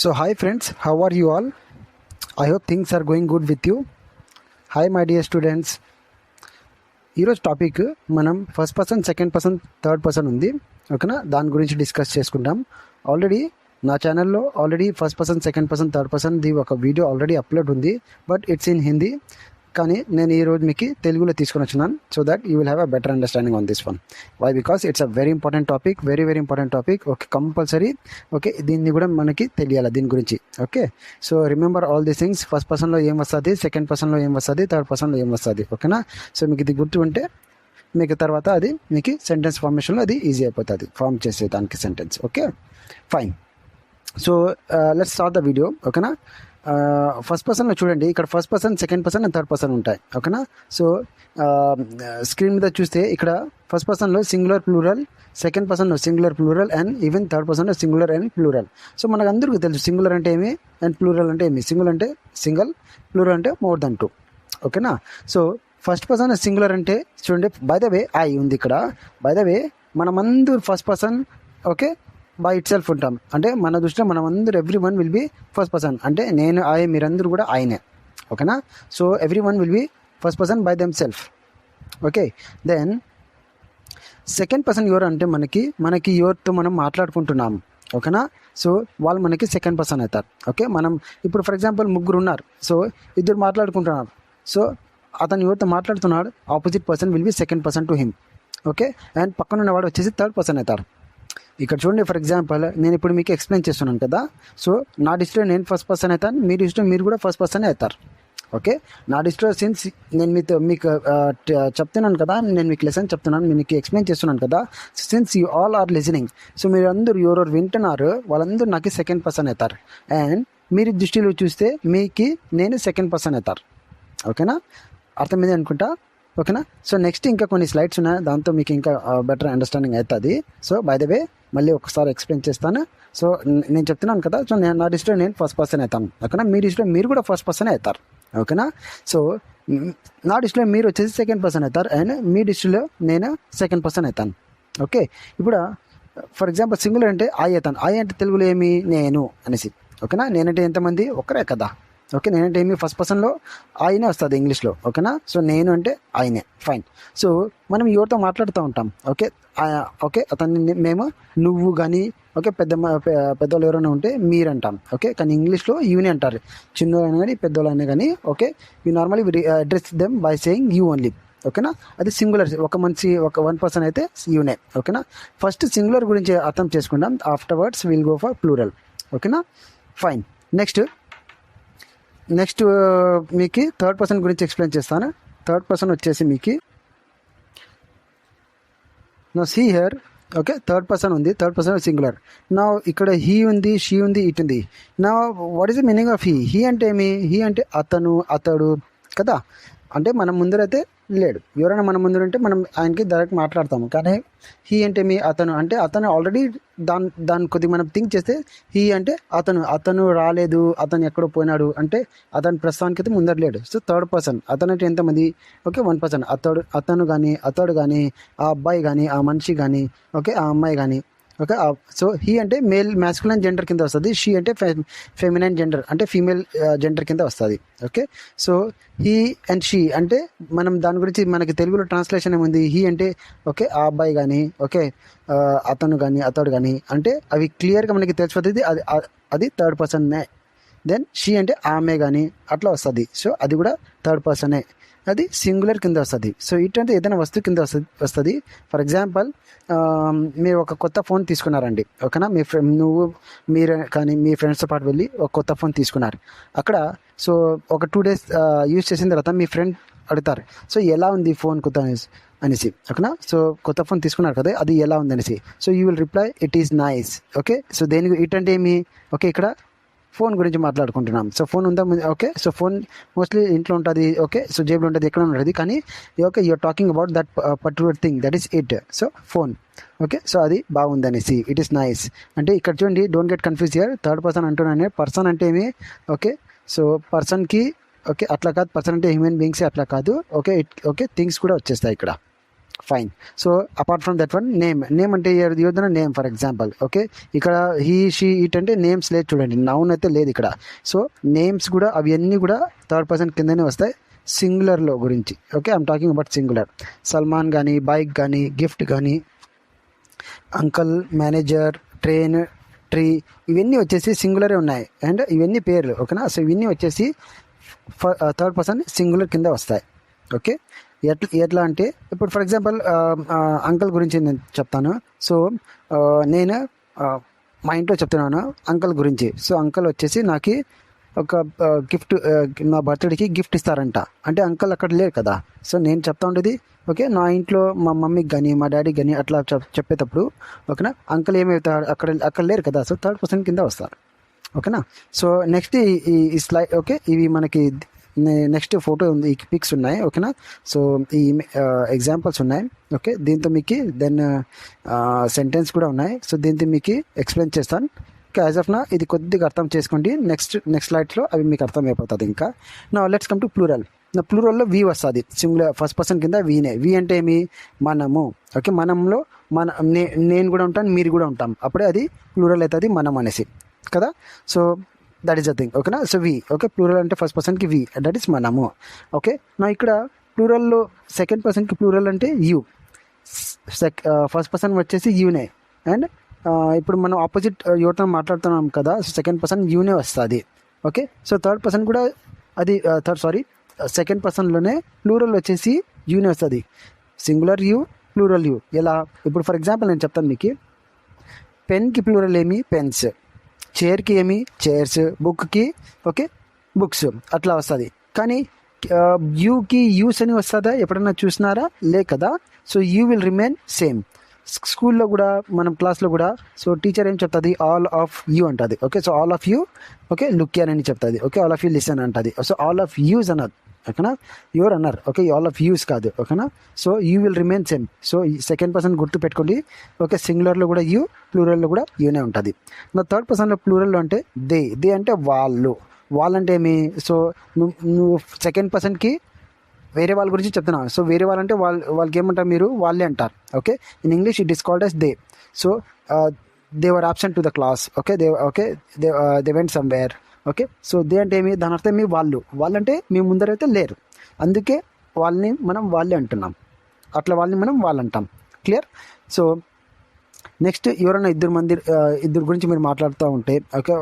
So, hi friends, how are you all? I hope things are going good with you. Hi, my dear students. ఈరోజు topic మనం first person, second person, third person ఉంది. ఓకేనా, దాని గురించి discuss చేసుకుంటాం. Already నా ఛానల్లో first person, second person, third పర్సన్ది ఒక వీడియో ఆల్రెడీ అప్లోడ్ ఉంది. But it's in Hindi. కానీ నేను ఈరోజు మీకు తెలుగులో తీసుకొని వచ్చినాను, so that you will have a better understanding on this one. Why? Because it's a very important topic, very important topic. Okay, compulsory. Okay, దీన్ని కూడా మనకి తెలియాలి దీని గురించి. Okay, so remember all these things. First పర్సన్లో ఏం వస్తుంది, second పర్సన్లో ఏం వస్తుంది, థర్డ్ పర్సన్లో ఏం వస్తుంది. ఓకేనా, సో మీకు ఇది గుర్తు ఉంటే మీకు తర్వాత అది మీకు సెంటెన్స్ ఫార్మేషన్లో అది ఈజీ అయిపోతుంది, ఫార్మ్ చేసే దానికి sentence. Okay, fine. So let's start the video. ఓకేనా, ఫస్ట్ పర్సన్లో చూడండి, ఇక్కడ first person, second person and third person ఉంటాయి. ఓకేనా, సో స్క్రీన్ మీద చూస్తే ఇక్కడ ఫస్ట్ పర్సన్లో సింగులర్ ప్లూరల్, సెకండ్ పర్సన్లో singular plural and even third పర్సన్లో సింగులర్ అండ్ ప్లూరల్. సో మనకు అందరికీ తెలుసు సింగులర్ అంటే ఏమి అండ్ ప్లూరల్ అంటే ఏమి. సింగుల్ అంటే సింగిల్, ప్లూరల్ అంటే మోర్ దెన్ టూ. ఓకేనా, సో ఫస్ట్ పర్సన్ సింగులర్ అంటే చూడండి, బై ద వే ఐ ఉంది ఇక్కడ. బై ద వే మనమందరూ first person okay by itself ఉంటాం. అంటే మన దృష్టిలో మనం అందరూ everyone will be first person. అంటే నేను, ఐ, మీరందరూ కూడా ఆయనే. ఓకేనా, so everyone will be first person by themself. Okay, then second person ఎవరు అంటే మనకి ఎవరితో మనం మాట్లాడుకుంటున్నాం. ఓకేనా, సో వాళ్ళు మనకి సెకండ్ పర్సన్ అవుతారు. ఓకే, మనం ఇప్పుడు ఫర్ ఎగ్జాంపుల్ ముగ్గురు ఉన్నారు, సో ఇద్దరు మాట్లాడుకుంటున్నారు. సో అతను ఎవరితో మాట్లాడుతున్నాడు, opposite person will be second person to him. Okay, and పక్కన ఉన్నవాడు వచ్చేసి థర్డ్ పర్సన్ అవుతారు. ఇక్కడ చూడండి, ఫర్ ఎగ్జాంపుల్ నేను ఇప్పుడు మీకు ఎక్స్ప్లెయిన్ చేస్తున్నాను కదా. సో నా దృష్టిలో నేను ఫస్ట్ పర్సన్ అవుతాను, మీ దృష్టిలో మీరు కూడా ఫస్ట్ పర్సన్ అవుతారు. ఓకే, నా దృష్టిలో సిన్స్ నేను మీకు చెప్తున్నాను కదా, నేను మీకు లెసన్ చెప్తున్నాను, మీకు ఎక్స్ప్లెయిన్ చేస్తున్నాను కదా. Since you all are listening, so మీరు అందరూ ఎవరెవరు వింటున్నారు వాళ్ళందరూ నాకు సెకండ్ పర్సన్ అవుతారు. అండ్ మీరు దృష్టిలో చూస్తే మీకు నేను సెకండ్ పర్సన్ అవుతారు. ఓకేనా, అర్థమైంది అనుకుంటా. ఓకేనా, సో నెక్స్ట్ ఇంకా కొన్ని స్లైడ్స్ ఉన్నాయి, దాంతో మీకు ఇంకా బెటర్ అండర్స్టాండింగ్ అవుతుంది. సో బై ద వే మళ్ళీ ఒకసారి ఎక్స్ప్లెయిన్ చేస్తాను. సో నేను చెప్తున్నాను కదా, సో నా దృష్టిలో నేను ఫస్ట్ పర్సన్ అవుతాను. ఓకేనా, మీ దృష్టిలో మీరు కూడా ఫస్ట్ పర్సన్ అవుతారు. ఓకేనా, సో నా దృష్టిలో మీరు వచ్చేసి సెకండ్ పర్సన్ అవుతారు అండ్ మీ దృష్టిలో నేను సెకండ్ పర్సన్ అవుతాను. ఓకే, ఇప్పుడు ఫర్ ఎగ్జాంపుల్ సింగులర్ అంటే ఐ అవుతాను. ఐ అంటే తెలుగులో ఏమి, నేను అనేసి. ఓకేనా, నేనంటే ఎంతమంది, ఒక్కరే కదా. ఓకే, నేనంటే ఏమి ఫస్ట్ పర్సన్లో ఆయనే వస్తుంది ఇంగ్లీష్లో. ఓకేనా, సో నేను అంటే ఆయనే. ఫైన్. సో మనం ఎవరితో మాట్లాడుతూ ఉంటాం. ఓకే, ఓకే అతన్ని మేము నువ్వు కానీ, ఓకే పెద్దవాళ్ళు ఎవరైనా ఉంటే మీరు అంటాం. ఓకే, కానీ ఇంగ్లీష్లో యూని అంటారు, చిన్నవాళ్ళని కానీ పెద్దవాళ్ళని కానీ. Okay, you normally address them by saying you only. ఓకేనా, అది సింగులర్, ఒక వన్ పర్సన్ అయితే యూనే. ఓకేనా, ఫస్ట్ సింగులర్ గురించి అర్థం చేసుకుంటాం, afterwards will go for plural. ఓకేనా, ఫైన్. నెక్స్ట్ మీకు థర్డ్ పర్సన్ గురించి ఎక్స్ప్లెయిన్ చేస్తాను. థర్డ్ పర్సన్ వచ్చేసి మీకు నా see here. Okay, third person ఉంది, థర్డ్ పర్సన్ సింగులర్. నా ఇక్కడ హీ ఉంది, షీ ఉంది, ఇట్ ఉంది. నా what is the meaning of he అంటే ఏమి? హీ అంటే అతను, అతడు కదా. అంటే మన ముందరైతే లేడు, ఎవరైనా మన ముందర ఉంటే మనం ఆయనకి డైరెక్ట్ మాట్లాడతాము. కానీ హీ అంటే మీ అతను అంటే అతను ఆల్రెడీ దాన్ని కొద్దిగా మనం థింక్ చేస్తే హీ అంటే అతను రాలేదు, అతను ఎక్కడో పోయినాడు అంటే అతను ప్రస్తుతానికి అయితే ముందర లేడు. సో థర్డ్ పర్సన్, అతను అంటే ఎంతమంది? Okay, one person. అతడు కానీ ఆ అబ్బాయి కానీ, ఆ మనిషి కానీ, ఓకే ఆ అమ్మాయి కానీ. ఓకే, సో హీ అంటే మేల్ మ్యాస్కులైన్ జెండర్ కింద వస్తుంది, షీ అంటే ఫెమినైన్ జెండర్ అంటే ఫీమేల్ జెండర్ కింద వస్తుంది. Okay, so he and she అంటే మనం దాని గురించి మనకి తెలుగులో ట్రాన్స్లేషన్ ఏముంది? హీ అంటే ఓకే ఆ అబ్బాయి కానీ, ఓకే అతను కానీ, అతడు కానీ అంటే అవి క్లియర్గా మనకి తెలిసిపోతుంది, అది థర్డ్ పర్సన్నే. దెన్ షీ అంటే ఆమె కానీ అట్లా వస్తుంది. సో అది కూడా థర్డ్ పర్సనే, అది సింగులర్ కింద వస్తుంది. సో ఇటంటే ఏదైనా వస్తువు కింద వస్తుంది. ఫర్ ఎగ్జాంపుల్ మీరు ఒక కొత్త ఫోన్ తీసుకున్నారండి. ఓకేనా, మీరు కానీ మీ ఫ్రెండ్స్తో పాటు వెళ్ళి ఒక కొత్త ఫోన్ తీసుకున్నారు. అక్కడ సో ఒక 2 days యూజ్ చేసిన తర్వాత మీ ఫ్రెండ్ అడుగుతారు, సో ఎలా ఉంది ఫోన్ కొత్త అనేసి. ఓకేనా, సో కొత్త ఫోన్ తీసుకున్నారు కదా, అది ఎలా ఉంది అనేసి. So you will reply it is nice. Okay, so దేనికి ఇట్ అంటే ఏమి? ఓకే, ఇక్కడ ఫోన్ గురించి మాట్లాడుకుంటున్నాం. సో ఫోన్ ఉందా? ఓకే, సో ఫోన్ మోస్ట్లీ ఇంట్లో ఉంటుంది. ఓకే, సో జేబులో ఉంటుంది, ఎక్కడ ఉంటుంది. కానీ okay you're talking about that particular thing, that is it. So phone. Okay, so అది బాగుందనేసి, ఇట్ ఈస్ నైస్ అంటే. ఇక్కడ చూడండి, don't get confuse here. Third person అంటున్నానే, పర్సన్ అంటే ఏమి? ఓకే, సో పర్సన్కి ఓకే అట్లా కాదు, పర్సన్ అంటే హ్యూమన్ బీయింగ్స్ అట్లా కాదు. ఓకే థింగ్స్ కూడా వచ్చేస్తాయి ఇక్కడ. Fine. So apart from that one name అంటే యోధన నేమ్ ఫర్ ఎగ్జాంపుల్. ఓకే, ఇక్కడ హీ షీ ఇట్ అంటే నేమ్స్ లేదు చూడండి, నౌన్ అయితే లేదు ఇక్కడ. సో నేమ్స్ కూడా అవన్నీ కూడా థర్డ్ పర్సన్ కిందనే వస్తాయి సింగులర్లో గురించి. Okay, I'm talking about singular. Salman కానీ, బైక్ కానీ, గిఫ్ట్ కానీ, అంకల్, మేనేజర్, ట్రైన్, ట్రీ, ఇవన్నీ వచ్చేసి సింగులరే ఉన్నాయి అండ్ ఇవన్నీ పేర్లు. ఓకేనా, సో ఇవన్నీ వచ్చేసి థర్డ్ పర్సన్ సింగులర్ కింద వస్తాయి. ఓకే, ఎట్లా అంటే ఇప్పుడు ఫర్ ఎగ్జాంపుల్ అంకల్ గురించి నేను చెప్తాను. సో నేను మా ఇంట్లో చెప్తున్నాను అంకల్ గురించి. సో అంకల్ వచ్చేసి నాకు ఒక గిఫ్ట్, నా బర్త్డేకి గిఫ్ట్ ఇస్తారంట. అంటే అంకల్ అక్కడ లేరు కదా, సో నేను చెప్తా ఉండేది ఓకే నా ఇంట్లో మా మమ్మీకి కానీ మా డాడీకి కానీ అట్లా చెప్పేటప్పుడు ఓకేనా అంకల్ ఏమవుతారు, అక్కడ లేరు కదా, సో థర్డ్ పర్సన్ కింద వస్తారు. ఓకేనా, సో నెక్స్ట్ ఈ స్లైడ్. ఓకే, ఇవి మనకి నెక్స్ట్ ఫోటో ఉంది, ఈ పిక్స్ ఉన్నాయి. ఓకేనా, సో ఈ ఎగ్జాంపుల్స్ ఉన్నాయి. ఓకే, దీంతో మీకు దెన్ సెంటెన్స్ కూడా ఉన్నాయి. సో దీంతో మీకు ఎక్స్ప్లెయిన్ చేస్తాను. ఓకే, యాజ్ ఆఫ్ నా ఇది కొద్దిగా అర్థం చేసుకోండి. నెక్స్ట్ స్లైడ్లో అవి మీకు అర్థం అయిపోతుంది. ఇంకా నా లెట్స్ కమ్ టు ప్లూరల్. నా ప్లూరల్లో వి వస్తుంది సింగులర్ ఫస్ట్ పర్సన్ కింద వీనే. వి అంటే ఏమి, మనము. ఓకే, మనంలో నేను కూడా ఉంటాను, మీరు కూడా ఉంటాం, అప్పుడే అది ప్లూరల్ అవుతుంది, మనం అనేసి కదా. So that is the thing. ఓకేనా, సో వి. ఓకే, ప్లూరల్ అంటే ఫస్ట్ పర్సన్కి వి, దట్ ఈస్ మనము. ఓకే, నా ఇక్కడ ప్లూరల్లో సెకండ్ పర్సన్కి ప్లూరల్ అంటే యూ. ఫస్ట్ పర్సన్ వచ్చేసి యూనే. అండ్ ఇప్పుడు మనం ఆపోజిట్ ఎవరితో మాట్లాడుతున్నాం కదా, సో సెకండ్ పర్సన్ యూనే వస్తుంది. ఓకే, సో థర్డ్ పర్సన్ కూడా అది సెకండ్ పర్సన్లోనే ప్లూరల్ వచ్చేసి యూనే వస్తుంది. Singular you, plural you. ఎలా, ఇప్పుడు ఫర్ ఎగ్జాంపుల్ నేను చెప్తాను మీకు. పెన్కి ప్లూరల్ ఏమి, పెన్స్. చైర్కి ఏమి, చైర్స్. బుక్కి ఓకే, బుక్స్, అట్లా వస్తుంది. కానీ యూకి యూస్ అని వస్తుందా, ఎప్పుడన్నా చూసినారా, లే కదా. So you will remain same. స్కూల్లో కూడా మనం క్లాస్లో కూడా సో టీచర్ ఏం చెప్తుంది, ఆల్ ఆఫ్ యూ అంటుంది. Okay, so all of you okay look అని చెప్తుంది. Okay, all of you listen అంటుంది. సో ఆల్ ఆఫ్ యూస్ అన్నది. ఓకేనా, యువర్ అన్నారు. ఓకే, ఆల్ ఆఫ్ యూస్ కాదు. ఓకేనా, so you will remain same. So second person గుర్తు పెట్టుకోండి. ఓకే, సింగులర్లో కూడా యూ, ప్లూరల్లో కూడా యూనే ఉంటుంది. నా థర్డ్ పర్సన్లో ప్లూరల్లో అంటే దే అంటే వాళ్ళు. వాళ్ళంటే ఏమి, సో నువ్వు సెకండ్ పర్సన్కి వేరే వాళ్ళ గురించి చెప్తున్నాను. సో వేరే వాళ్ళంటే వాళ్ళకి ఏమంటారు, మీరు వాళ్ళే అంటారు. Okay, in English it is called as they. So they were absent to the class. Okay, they went somewhere. Okay, so they అంటే ఏమి, దాని అర్థం మీ వాళ్ళంటే మీ ముందరైతే లేరు, అందుకే వాళ్ళని మనం వాళ్ళే అంటున్నాం. అట్లా వాళ్ళని మనం వాళ్ళంటాం. క్లియర్. సో నెక్స్ట్ ఎవరైనా ఇద్దరు గురించి మీరు మాట్లాడుతూ ఉంటే okay,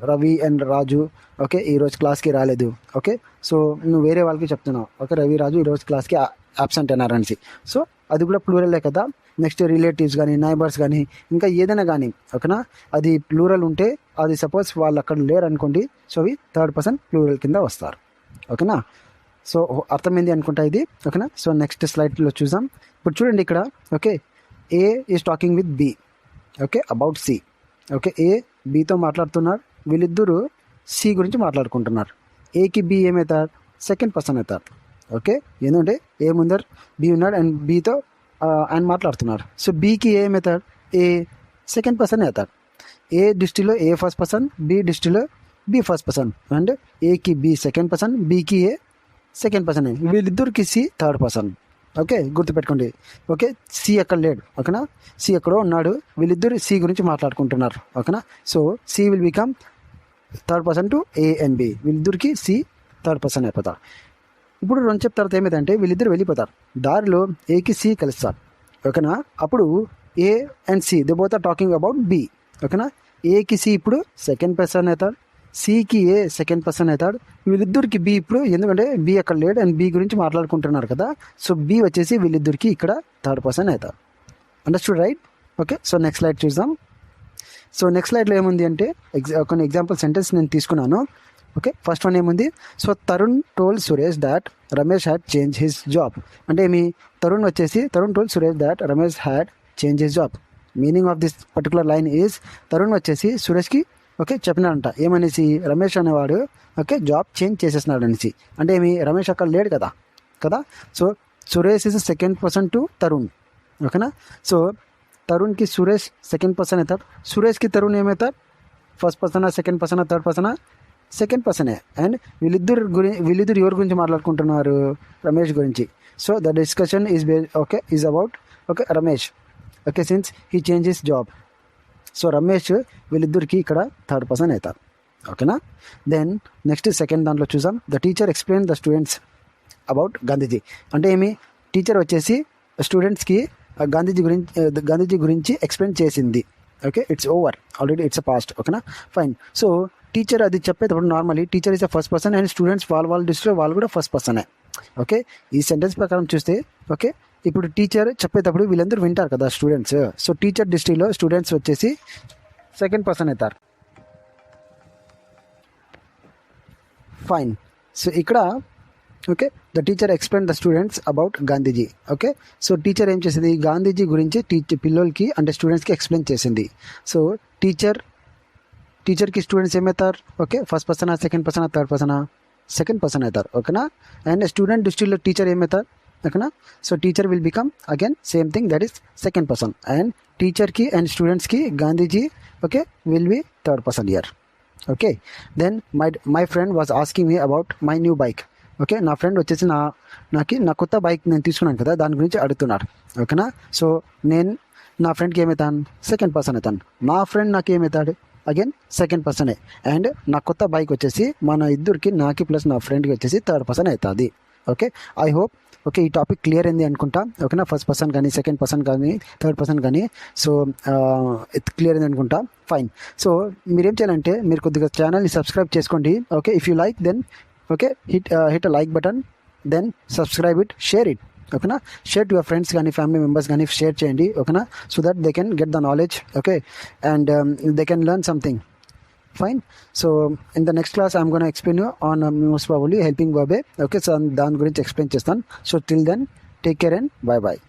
Ravi and Raju okay ఈరోజు క్లాస్కి రాలేదు. ఓకే, సో నువ్వు వేరే వాళ్ళకి చెప్తున్నావు ఓకే రవి రాజు ఈరోజు క్లాస్కి అబ్సెంట్ అన్నారనిసి. సో అది కూడా ప్లూరలే కదా. నెక్స్ట్ రిలేటివ్స్ కానీ, నైబర్స్ కానీ, ఇంకా ఏదైనా కానీ ఓకేనా, అది ప్లూరల్ ఉంటే అది సపోజ్ వాళ్ళు అక్కడ లేరు అనుకోండి, సో అవి థర్డ్ పర్సన్ ప్లూరల్ కింద వస్తారు. ఓకేనా, సో అర్థమైంది అనుకుంటా ఇది. ఓకేనా, సో నెక్స్ట్ స్లైడ్లో చూసాం. ఇప్పుడు చూడండి ఇక్కడ. Okay, A is talking with B. Okay, about C. Okay, A బితో మాట్లాడుతున్నారు, వీళ్ళిద్దరూ సి గురించి మాట్లాడుకుంటున్నారు. ఏకి బి ఏమవుతారు, సెకండ్ పర్సన్ అవుతారు. ఓకే, ఎందుకంటే ఏ ముందర బి ఉన్నాడు అండ్ బితో ఆయన మాట్లాడుతున్నారు. సో బికి ఏమవుతాడు, ఏ సెకండ్ పర్సన్ అవుతాడు. ఏ దృష్టిలో ఏ ఫస్ట్ పర్సన్, బి దృష్టిలో బి ఫస్ట్ పర్సన్. అండ్ ఏకి బి సెకండ్ పర్సన్, బికి ఏ సెకండ్ పర్సన్. వీళ్ళిద్దరికి సి థర్డ్ పర్సన్. ఓకే, గుర్తుపెట్టుకోండి. ఓకే, సి అక్కడ లేడు. ఓకేనా, సి ఎక్కడో ఉన్నాడు, వీళ్ళిద్దరు సి గురించి మాట్లాడుకుంటున్నారు. ఓకేనా, so C will become third person to A and B. వీళ్ళిద్దరికి సి థర్డ్ పర్సన్ అయిపోతారు. ఇప్పుడు రెండు చెప్ తర్వాత ఏమైందంటే వీళ్ళిద్దరు వెళ్ళిపోతారు, దారిలో ఏకి సి కలుస్తారు. ఓకేనా, అప్పుడు A and C they both are talking about B. ఓకేనా, ఏకి సి ఇప్పుడు సెకండ్ పర్సన్ అవుతాడు, సికి ఏ సెకండ్ పర్సన్ అవుతాడు. వీళ్ళిద్దరికి బి ఇప్పుడు, ఎందుకంటే బి అక్కడ లేడు అండ్ బి గురించి మాట్లాడుకుంటున్నారు కదా, సో బి వచ్చేసి వీళ్ళిద్దరికి ఇక్కడ థర్డ్ పర్సన్ అవుతారు. Understood right. Okay, so next slide చూద్దాం. సో నెక్స్ట్ స్లైడ్లో ఏముంది అంటే కొన్ని ఎగ్జాంపుల్ సెంటెన్స్ నేను తీసుకున్నాను. ఓకే, ఫస్ట్ వన్ ఏముంది, so Tarun told Suresh that Ramesh had change his job. అంటే మీ Tarun told Suresh that Ramesh had change his job. Meaning of this particular line is, Tarun వచ్చేసి సురేష్కి ఓకే చెప్పినాడంట ఏమనేసి, రమేష్ అనేవాడు ఓకే జాబ్ చేంజ్ చేసేస్తున్నాడు అనేసి. అంటే ఏమి, రమేష్ అక్కడ లేడు కదా. So Suresh is second person to Tarun. ఓకేనా, సో తరుణ్కి సురేష్ సెకండ్ పర్సన్ అవుతాడు, సురేష్కి తరుణ్ ఏమవుతాడు, ఫస్ట్ పర్సనా, సెకండ్ పర్సనా, థర్డ్ పర్సనా, సెకండ్ పర్సనే. అండ్ వీళ్ళిద్దరు ఎవరి గురించి మాట్లాడుకుంటున్నారు? రమేష్ గురించి. So the discussion is about Ramesh. Okay, since he change his job. So Ramesh వీళ్ళిద్దరికి ఇక్కడ థర్డ్ పర్సన్ అవుతారు. ఓకేనా. దెన్ నెక్స్ట్ సెకండ్ దాంట్లో చూసాం, the teacher explain the students about Gandhiji. అంటే ఏమి? టీచర్ వచ్చేసి స్టూడెంట్స్కి గాంధీజీ గురించి ఎక్స్ప్లెయిన్ చేసింది. Okay, it's over already, it's a past. ఓకేనా, ఫైన్. సో టీచర్ అది చెప్పేటప్పుడు normally teacher is a first person and students వాళ్ళ దృష్టిలో వాళ్ళు కూడా ఫస్ట్ పర్సనే. ఓకే, ఈ సెంటెన్స్ ప్రకారం చూస్తే ఓకే, ఇప్పుడు టీచర్ చెప్పేటప్పుడు వీళ్ళందరూ వింటారు కదా స్టూడెంట్స్. సో టీచర్ దృష్టిలో స్టూడెంట్స్ వచ్చేసి సెకండ్ పర్సన్ అవుతారు. ఫైన్. సో ఇక్కడ okay, the teacher explain the students about Gandhiji. Okay, so teacher ఏం చేసింది? గాంధీజీ గురించి పిల్లలకి అంటే స్టూడెంట్స్కి ఎక్స్ప్లెయిన్ చేసింది. సో టీచర్కి స్టూడెంట్స్ ఏమవుతారు? ఓకే, ఫస్ట్ పర్సనా, సెకండ్ పర్సనా, థర్డ్ పర్సనా? సెకండ్ పర్సన్ అవుతారు. ఓకేనా. అండ్ స్టూడెంట్ దృష్టిలో టీచర్ ఏమవుతారు? ఓకేనా. So teacher will become again same thing, that is second person. And టీచర్కి అండ్ స్టూడెంట్స్కి Gandhiji okay will be third person year. Okay, then my friend was asking me about my new bike. Okay, నా friend వచ్చేసి నా కొత్త bike నేను తీసుకున్నాను కదా, దాని గురించి అడుగుతున్నాడు. ఓకేనా. సో నేను నా ఫ్రెండ్కి ఏమవుతాను? సెకండ్ పర్సన్ అవుతాను. నా ఫ్రెండ్ నాకు ఏమవుతాడు? అగైన్ సెకండ్ పర్సనే. అండ్ నా కొత్త బైక్ వచ్చేసి మన ఇద్దరికి, నాకి ప్లస్ నా ఫ్రెండ్కి వచ్చేసి థర్డ్ పర్సన్ అవుతుంది. ఓకే, ఐ హోప్ ఓకే ఈ టాపిక్ క్లియర్ అయింది అనుకుంటా. ఓకేనా, ఫస్ట్ పర్సన్ కానీ, సెకండ్ పర్సన్ కానీ, థర్డ్ పర్సన్ కానీ. సో క్లియర్ అయింది అనుకుంటా. ఫైన్. సో మీరేం చేయాలంటే మీరు కొద్దిగా ఛానల్ని సబ్స్క్రైబ్ చేసుకోండి. Okay, if you like then okay hit a like button, then subscribe it, share it. ఓకేనా, షేర్ టు యువర్ ఫ్రెండ్స్ కానీ, ఫ్యామిలీ మెంబర్స్ కానీ షేర్ చేయండి. ఓకేనా, so that they can get the knowledge. Okay, and they can learn something. Fine. So in the next class I'm going to explain you on most probably helping verb. Okay, so దాని గురించి explain చేస్తాను. So till then take care and bye bye.